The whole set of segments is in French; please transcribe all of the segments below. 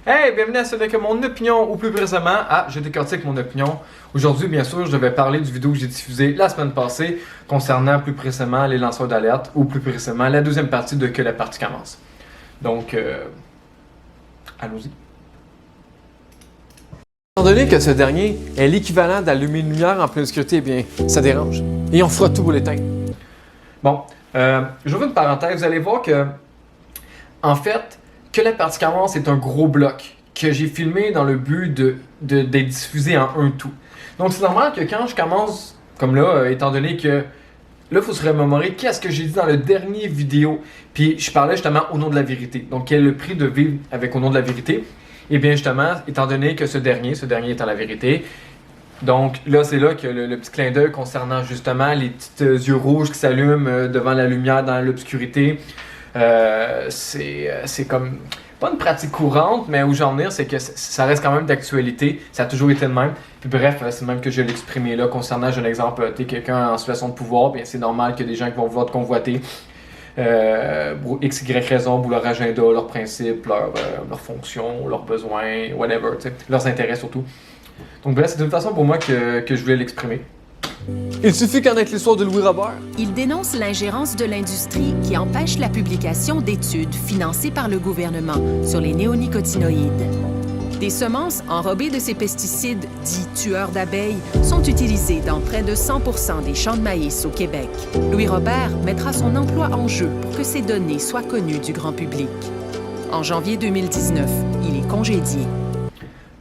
Hey, bienvenue à ce n'est que mon opinion, ou plus précisément à Je décortique mon opinion. Aujourd'hui, bien sûr, je vais parler du vidéo que j'ai diffusé la semaine passée concernant plus précisément les lanceurs d'alerte, ou plus précisément la deuxième partie de Que la partie commence. Donc, allons-y. Étant donné que ce dernier est l'équivalent d'allumer une lumière en pleine obscurité, eh bien, ça dérange. Et on fera tout pour l'éteindre. Bon, j'ouvre une parenthèse, vous allez voir que, en fait, Que la partie commence est un gros bloc que j'ai filmé dans le but d'être diffusé en un tout. Donc c'est normal que quand je commence, comme là, étant donné que là, il faut se remémorer qu'est-ce que j'ai dit dans le dernier vidéo. Puis je parlais justement au nom de la vérité. Donc quel est le prix de vivre avec au nom de la vérité? Et bien justement, étant donné que ce dernier étant la vérité, donc là, c'est là que le petit clin d'œil concernant justement les petits yeux rouges qui s'allument devant la lumière dans l'obscurité. C'est comme pas une pratique courante, mais où j'en venir, c'est que ça reste quand même d'actualité. Ça a toujours été le même. Puis bref, c'est même que je l'ai exprimé là concernant, j'ai un exemple, t'es quelqu'un en situation de pouvoir, bien c'est normal qu'il y a des gens qui vont vouloir te convoiter. Pour X, Y raison, pour leur agenda, leurs principes, leurs fonctions, leurs besoins, whatever, leurs intérêts surtout. Donc bref, c'est une façon pour moi que je voulais l'exprimer. Il suffit qu'en ait l'histoire de Louis Robert. Il dénonce l'ingérence de l'industrie qui empêche la publication d'études financées par le gouvernement sur les néonicotinoïdes. Des semences enrobées de ces pesticides, dits tueurs d'abeilles, sont utilisées dans près de 100% des champs de maïs au Québec. Louis Robert mettra son emploi en jeu pour que ces données soient connues du grand public. En janvier 2019, il est congédié.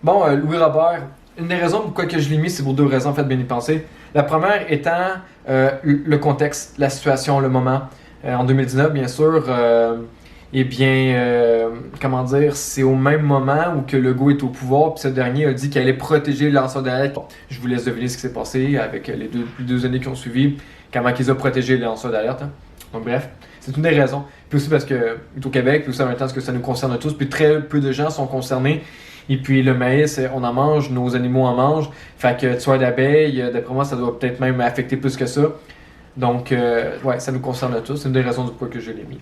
Bon, Louis Robert, une des raisons pourquoi que je l'ai mis, c'est pour deux raisons, faites bien y penser. La première étant le contexte, la situation, le moment. En 2019, bien sûr, comment dire, c'est au même moment où que Legault est au pouvoir, puis ce dernier a dit qu'il allait protéger les lanceurs d'alerte. Bon, je vous laisse deviner ce qui s'est passé avec les deux années qui ont suivi, comment ils ont protégé les lanceurs d'alerte. Hein. Donc bref, c'est une des raisons. Puis aussi parce que est au Québec, puis aussi en même temps parce que ça nous concerne tous, puis très peu de gens sont concernés. Et puis le maïs, on en mange, nos animaux en mangent. Fait que tueur d'abeilles, d'après moi, ça doit peut-être même affecter plus que ça. Donc, ouais, ça nous concerne tous. C'est une des raisons du pourquoi que je l'ai mis.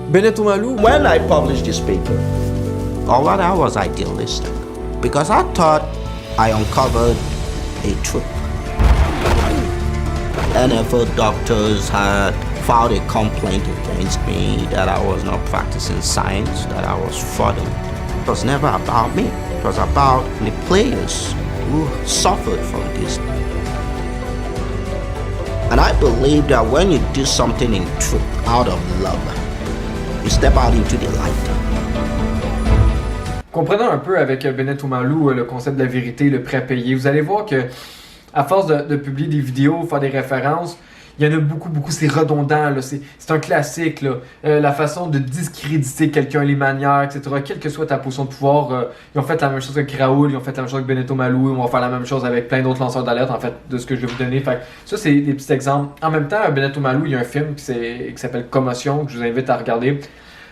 Bennet Omalu. When I published this paper, all that I was idealistic because I thought I uncovered a truth. NFL doctors had filed a complaint against me that I was not practicing science, that I was fraudulent. It was never about me. It was about the players who suffered from this. And I believe that when you do something in truth, out of love, you step out into the light. Comprenons un peu avec Bennet Omalu le concept de la vérité, le prêt à payer. Vous allez voir que à force de publier des vidéos, faire des références, il y en a beaucoup, c'est redondant, là. C'est un classique, là. La façon de discréditer quelqu'un, les manières, etc. Quelle que soit ta position de pouvoir, ils ont fait la même chose avec Raoul, ils ont fait la même chose avec Bennet Omalu, ils vont faire la même chose avec plein d'autres lanceurs d'alerte, en fait, de ce que je vais vous donner. Fait ça, c'est des petits exemples. En même temps, Bennet Omalu, il y a un film qui s'appelle Commotion, que je vous invite à regarder.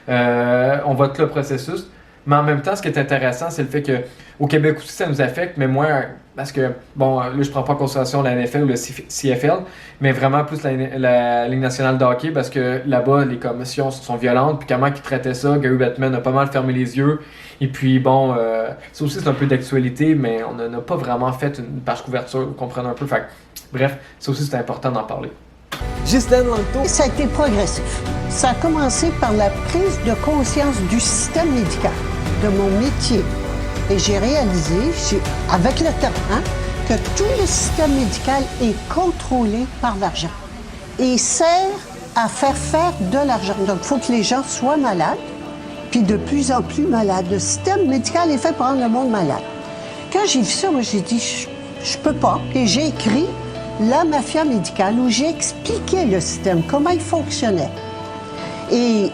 On voit tout le processus. Mais en même temps, ce qui est intéressant, c'est le fait qu'au Québec aussi, ça nous affecte, mais moins parce que, bon, là, je prends pas en considération la NFL ou le CFL, mais vraiment plus la Ligue nationale de hockey, parce que là-bas, les commotions sont violentes, puis comment ils traitaient ça, Gary Bettman a pas mal fermé les yeux, et puis bon, ça aussi, c'est un peu d'actualité, mais on n'a pas vraiment fait une page couverture, vous comprenez un peu, fait bref, ça aussi, c'est important d'en parler. Ghislaine Langto. Ça a été progressif. Ça a commencé par la prise de conscience du système médical, de mon métier. Et j'ai réalisé, avec le temps, que tout le système médical est contrôlé par l'argent et sert à faire de l'argent. Donc, il faut que les gens soient malades, puis de plus en plus malades. Le système médical est fait pour rendre le monde malade. Quand j'ai vu ça, moi, j'ai dit, je peux pas. Et j'ai écrit La mafia médicale, où j'ai expliqué le système, comment il fonctionnait. Et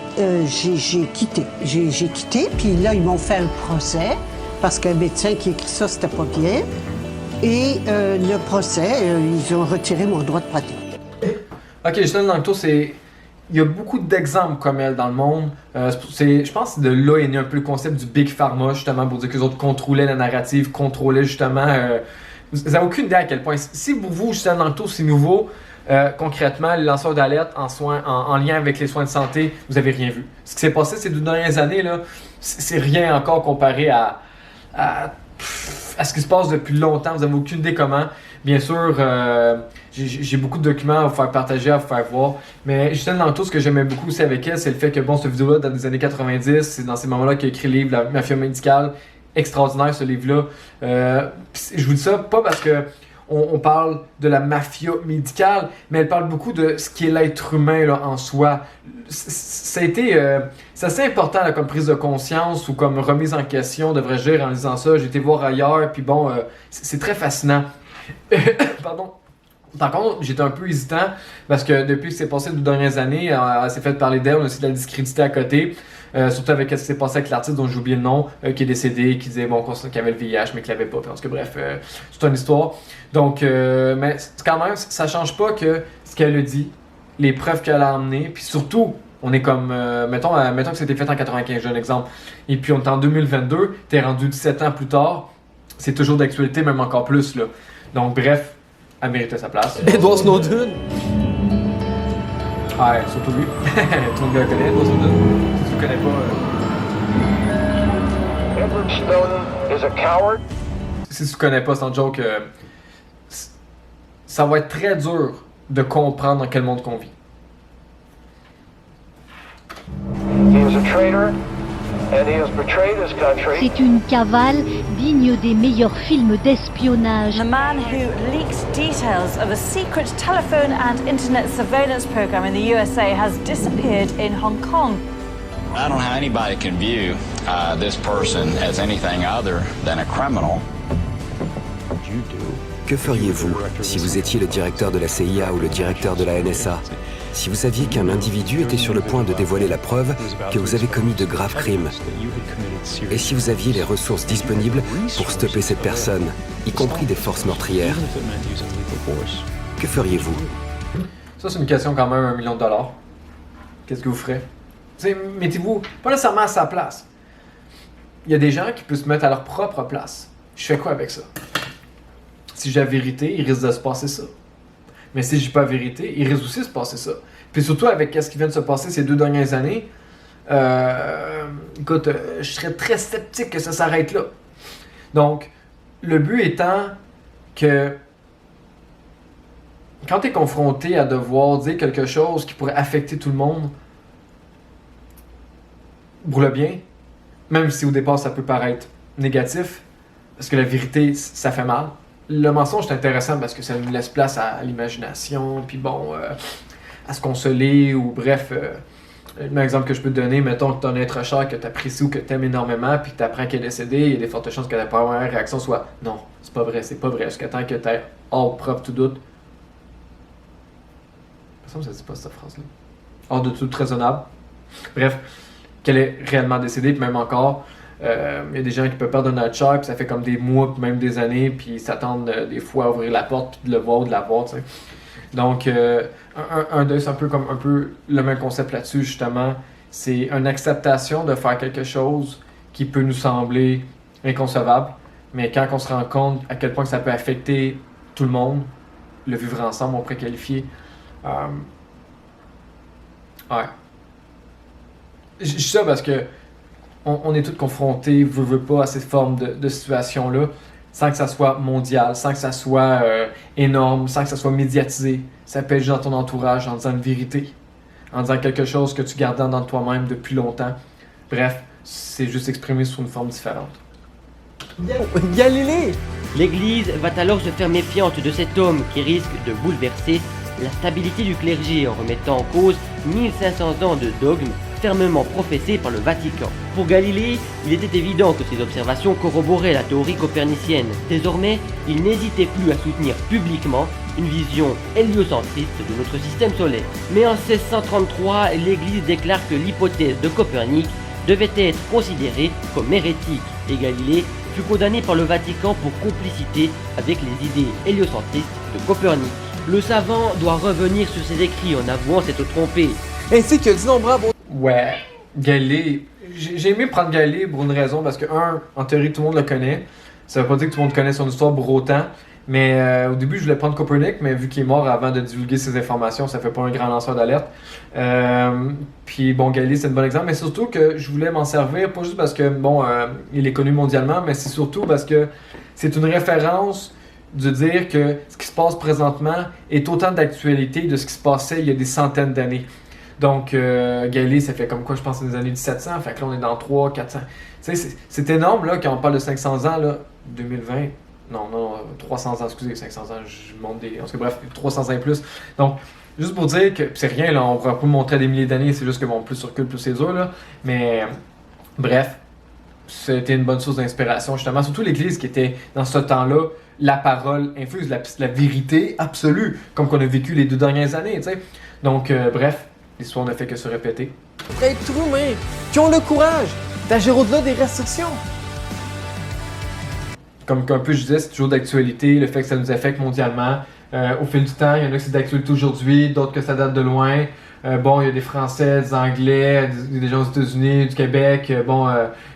j'ai quitté. J'ai quitté, puis là, ils m'ont fait un procès, parce qu'un médecin qui écrit ça, c'était pas bien. Et le procès, ils ont retiré mon droit de pratique. Ok, Ghislaine Langto, il y a beaucoup d'exemples comme elle dans le monde. Je pense que de là est né un peu le concept du Big Pharma, justement, pour dire que les autres contrôlaient la narrative, contrôlaient justement... vous n'avez aucune idée à quel point. Si pour vous, Ghislaine Langto, c'est nouveau, concrètement, les lanceurs d'alerte en lien avec les soins de santé, vous n'avez rien vu. Ce qui s'est passé ces 2 dernières années, là, c'est rien encore comparé à ce qui se passe depuis longtemps. Vous n'avez aucune idée comment. Bien sûr, j'ai beaucoup de documents à vous faire partager, à vous faire voir. Mais Justine Lanto, ce que j'aimais beaucoup aussi avec elle, c'est le fait que, bon, cette vidéo-là, dans les années 90, c'est dans ces moments-là qu'elle a écrit le livre La mafia médicale. Extraordinaire, ce livre-là. Je vous dis ça pas parce que on parle de la mafia médicale, mais elle parle beaucoup de ce qui est l'être humain là, en soi. Ça a été c'est assez important là, comme prise de conscience ou comme remise en question, devrais-je dire, en lisant ça. J'ai été voir ailleurs, puis bon, c'est très fascinant. Pardon. Par contre, j'étais un peu hésitant parce que depuis que c'est passé les 2 dernières années, elle s'est fait parler d'elle, on a essayé de la discréditer à côté. Surtout avec ce qui s'est passé avec l'artiste dont j'ai oublié le nom, qui est décédé, qui disait bon qu'il avait le VIH mais qu'il l'avait pas. Parce que bref, c'est une histoire. Donc, mais quand même, ça change pas que ce qu'elle a dit, les preuves qu'elle a amenées, puis surtout, on est comme, mettons que c'était fait en 95, j'ai un exemple, et puis on est en 2022, t'es rendu 17 ans plus tard, c'est toujours d'actualité, même encore plus là. Donc bref, elle méritait sa place. Edward Snowden! Ouais, surtout lui. Tout le monde le connaît, Edward Snowden. Si tu le connais pas. Edward Snowden is a coward. Si tu connais pas, c'est un joke. Ça va être très dur de comprendre dans quel monde qu'on vit. He is a traitor and he has betrayed his country. C'est une cavale digne des meilleurs films d'espionnage. The man who leaked details of a secret telephone and internet surveillance program in the USA has disappeared in Hong Kong. I don't know how anybody can view this person as anything other than a criminal. Que feriez-vous si vous étiez le directeur de la CIA ou le directeur de la NSA? Si vous saviez qu'un individu était sur le point de dévoiler la preuve que vous avez commis de graves crimes? Et si vous aviez les ressources disponibles pour stopper cette personne, y compris des forces meurtrières? Que feriez-vous? Ça, c'est une question quand même à $1 million. Qu'est-ce que vous ferez? Mettez-vous pas nécessairement à sa place. Il y a des gens qui peuvent se mettre à leur propre place. Je fais quoi avec ça? Si j'ai la vérité, il risque de se passer ça. Mais si j'ai pas la vérité, il risque aussi de se passer ça. Puis surtout avec ce qui vient de se passer ces 2 dernières années, écoute, je serais très sceptique que ça s'arrête là. Donc, le but étant que quand tu es confronté à devoir dire quelque chose qui pourrait affecter tout le monde, pour le bien, même si au départ ça peut paraître négatif, parce que la vérité, ça fait mal. Le mensonge, c'est intéressant parce que ça nous laisse place à l'imagination, puis bon, à se consoler, ou bref, un exemple que je peux te donner, mettons que tu as un être cher que tu apprécies ou que tu aimes énormément, puis que tu apprends qu'il est décédé, il y a des fortes chances que ta première réaction soit « Non, c'est pas vrai, jusqu'à temps que tu aies hors preuve tout doute. » Ça me dit pas cette phrase-là. Hors de tout raisonnable. Bref, qu'elle est réellement décédée, puis même encore, il y a des gens qui peuvent perdre un être cher, puis ça fait comme des mois, puis même des années, puis ils s'attendent des fois à ouvrir la porte, puis de le voir ou de la voir, tu sais. Donc, un deuil, c'est un peu le même concept là-dessus, justement. C'est une acceptation de faire quelque chose qui peut nous sembler inconcevable, mais quand on se rend compte à quel point ça peut affecter tout le monde, le vivre ensemble, on pourrait qualifier. Ouais. Je dis ça parce que on est tous confrontés, veut pas, à cette forme de situation-là, sans que ça soit mondial, sans que ça soit énorme, sans que ça soit médiatisé. Ça peut être juste dans ton entourage, en disant une vérité, en disant quelque chose que tu gardes dans toi-même depuis longtemps. Bref, c'est juste exprimé sous une forme différente. Galilée! L'Église va alors se faire méfiante de cet homme qui risque de bouleverser la stabilité du clergé en remettant en cause 1500 ans de dogmes fermement professés par le Vatican. Pour Galilée, il était évident que ses observations corroboraient la théorie copernicienne. Désormais, il n'hésitait plus à soutenir publiquement une vision héliocentriste de notre système solaire. Mais en 1633, l'Église déclare que l'hypothèse de Copernic devait être considérée comme hérétique et Galilée fut condamné par le Vatican pour complicité avec les idées héliocentristes de Copernic. Le savant doit revenir sur ses écrits en avouant s'être trompé. Ainsi que d'innombrables... Ouais, Galilée. J'ai aimé prendre Galilée pour une raison, parce que en théorie, tout le monde le connaît. Ça veut pas dire que tout le monde connaît son histoire pour autant, Mais au début, je voulais prendre Copernic, mais vu qu'il est mort avant de divulguer ses informations, ça fait pas un grand lanceur d'alerte. Puis bon, Galilée, c'est un bon exemple, mais surtout que je voulais m'en servir, pas juste parce que, bon, il est connu mondialement, mais c'est surtout parce que c'est une référence de dire que ce qui se passe présentement est autant d'actualité de ce qui se passait il y a des centaines d'années. Donc, Galilée, ça fait comme quoi, je pense, dans les années 1700, fait que là, on est dans 300, 400. Tu sais, c'est énorme, là, quand on parle de 500 ans, là, 2020. Non, 300 ans, excusez, 500 ans, je monte des... En tout cas, bref, 300 ans et plus. Donc, juste pour dire que c'est rien, là, on pourra pas montrer des milliers d'années, c'est juste que, bon, plus sur recul, plus c'est dur, là. Mais, bref, c'était une bonne source d'inspiration, justement. Surtout l'Église qui était, dans ce temps-là, la parole infuse, la vérité absolue, comme qu'on a vécu les 2 dernières années, tu sais. Donc, bref, l'histoire ne fait que se répéter. Être humains qui ont le courage d'agir au-delà des restrictions. Comme un peu je disais, c'est toujours d'actualité, le fait que ça nous affecte mondialement. Au fil du temps, il y en a que c'est d'actualité aujourd'hui, d'autres que ça date de loin. Bon, il y a des Français, des Anglais, des gens aux États-Unis, du Québec.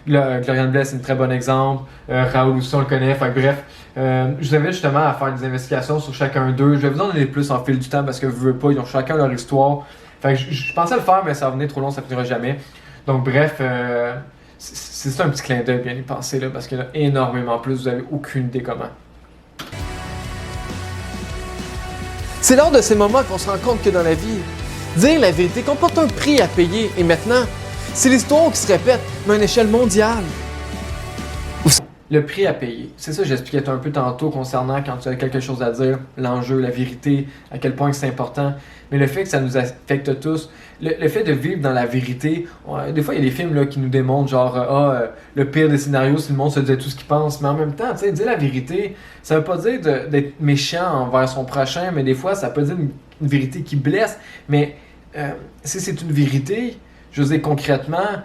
Gloriane Blais, c'est un très bon exemple. Raoul aussi, on le connaît. Enfin, bref, je vous invite justement à faire des investigations sur chacun d'eux. Je vais vous en donner plus en fil du temps parce que vous ne voulez pas, ils ont chacun leur histoire. Fait que je pensais le faire, mais ça va venir trop long, ça ne finira jamais. Donc, bref, c'est un petit clin d'œil bien y penser, là, parce qu'il y en a énormément plus, vous n'avez aucune idée comment. C'est lors de ces moments qu'on se rend compte que dans la vie, dire la vérité comporte un prix à payer. Et maintenant, c'est l'histoire qui se répète, mais à une échelle mondiale. Le prix à payer. C'est ça que j'expliquais un peu tantôt concernant quand tu as quelque chose à dire, l'enjeu, la vérité, à quel point c'est important. Mais le fait que ça nous affecte tous, le fait de vivre dans la vérité, des fois il y a des films là, qui nous démontrent genre le pire des scénarios si le monde se disait tout ce qu'il pense, mais en même temps, tu sais, dire la vérité, ça veut pas dire d'être méchant envers son prochain, mais des fois ça peut dire une vérité qui blesse, mais si c'est une vérité, je veux dire concrètement,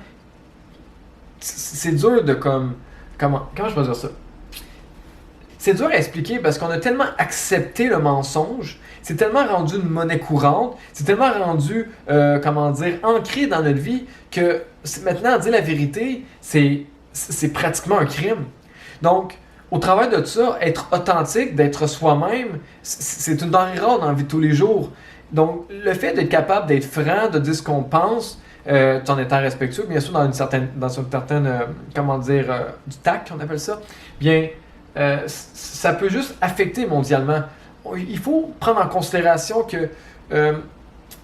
c'est dur de comme... Comment je peux dire ça? C'est dur à expliquer parce qu'on a tellement accepté le mensonge, c'est tellement rendu une monnaie courante, c'est tellement rendu, ancré dans notre vie que maintenant, dire la vérité, c'est pratiquement un crime. Donc, au travers de ça, être authentique, d'être soi-même, c'est une denrée rare dans la vie de tous les jours. Donc, le fait d'être capable d'être franc, de dire ce qu'on pense, en étant respectueux, bien sûr, dans une certaine du tact, on appelle ça, bien, ça peut juste affecter mondialement. Il faut prendre en considération que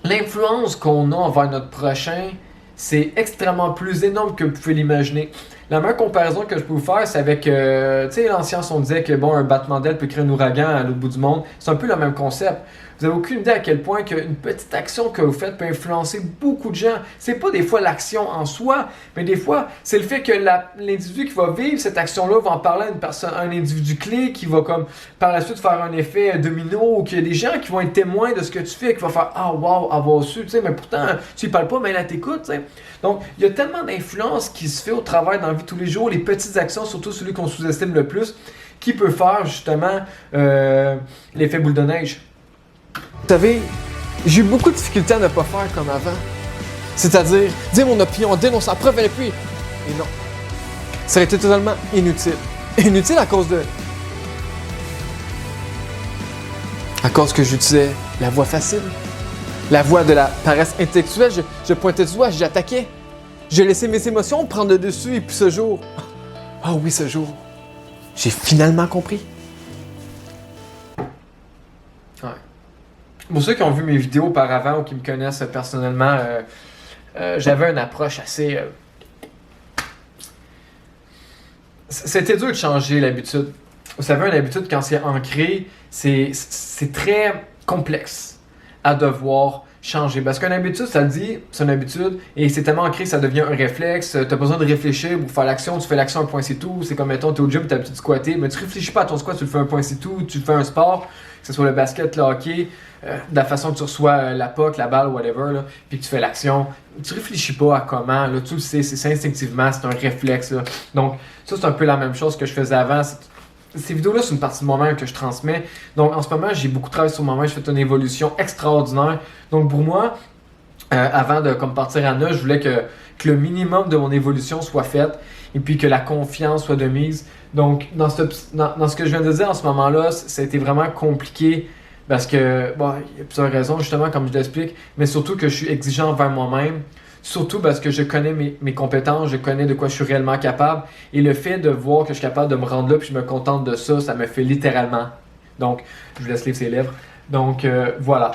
l'influence qu'on a envers notre prochain, c'est extrêmement plus énorme que vous pouvez l'imaginer. La meilleure comparaison que je peux vous faire, c'est avec, tu sais, l'ancien, on disait que bon, un battement d'aile peut créer un ouragan à l'autre bout du monde. C'est un peu le même concept. Vous n'avez aucune idée à quel point qu'une petite action que vous faites peut influencer beaucoup de gens. C'est pas des fois l'action en soi, mais des fois, c'est le fait que l'individu qui va vivre cette action-là va en parler à une personne, à un individu clé qui va comme par la suite faire un effet domino, ou qu'il y a des gens qui vont être témoins de ce que tu fais, qui vont faire « Ah, wow, avoir su », tu sais, mais pourtant, tu ne parles pas, mais là, t'écoutes, tu sais. Donc, il y a tellement d'influence qui se fait au travers dans la vie de tous les jours, les petites actions, surtout celui qu'on sous-estime le plus, qui peut faire justement l'effet boule de neige. Vous savez, j'ai eu beaucoup de difficultés à ne pas faire comme avant. C'est-à-dire, dire mon opinion, dénoncer la preuve à l'appui. Et non. Ça aurait été totalement inutile. Inutile à cause que j'utilisais la voie facile. La voie de la paresse intellectuelle. Je pointais du doigt, j'attaquais. J'ai laissé mes émotions prendre le dessus et puis ce jour... Oh oui, ce jour, j'ai finalement compris. Ouais. Pour ceux qui ont vu mes vidéos auparavant ou qui me connaissent personnellement, j'avais une approche assez... C'était dur de changer l'habitude. Vous savez, une habitude, quand c'est ancré, c'est très complexe à devoir changer. Parce qu'une habitude, ça le dit, c'est une habitude, et c'est tellement ancré que ça devient un réflexe. Tu as besoin de réfléchir pour faire l'action, tu fais l'action, un point c'est tout. C'est comme, mettons, tu es au gym, tu as l'habitude de squatter, mais tu réfléchis pas à ton squat, tu le fais un point c'est tout. Tu fais un sport, que ce soit le basket, le hockey, de la façon que tu reçois la puck, la balle, whatever, là, puis que tu fais l'action. Tu réfléchis pas à comment, là, tu le sais, c'est instinctivement, c'est un réflexe. Là. Donc, ça, c'est un peu la même chose que je faisais avant. Ces vidéos-là, c'est une partie de moi-même que je transmets. Donc, en ce moment, j'ai beaucoup travaillé sur moi-même. Je fais une évolution extraordinaire. Donc, pour moi, avant de partir à neuf, je voulais que le minimum de mon évolution soit fait. et puis que la confiance soit de mise. Donc, dans ce que je viens de dire en ce moment-là, ça a été vraiment compliqué parce que, bon, il y a plusieurs raisons, justement, comme je l'explique, mais surtout que je suis exigeant envers moi-même, surtout parce que je connais mes compétences, je connais de quoi je suis réellement capable, et le fait de voir que je suis capable de me rendre là, puis je me contente de ça, ça me fait littéralement. Donc, je vous laisse lire ses lèvres. Donc, voilà.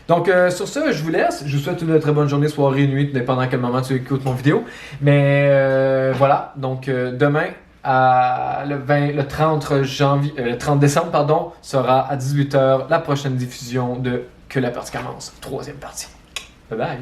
Donc, sur ce, je vous laisse. Je vous souhaite une très bonne journée, soirée, nuit, tout dépendant à quel moment tu écoutes mon vidéo. Mais voilà, donc demain, le 30 décembre, pardon, sera à 18h la prochaine diffusion de Que la partie commence. 3e partie. Bye bye!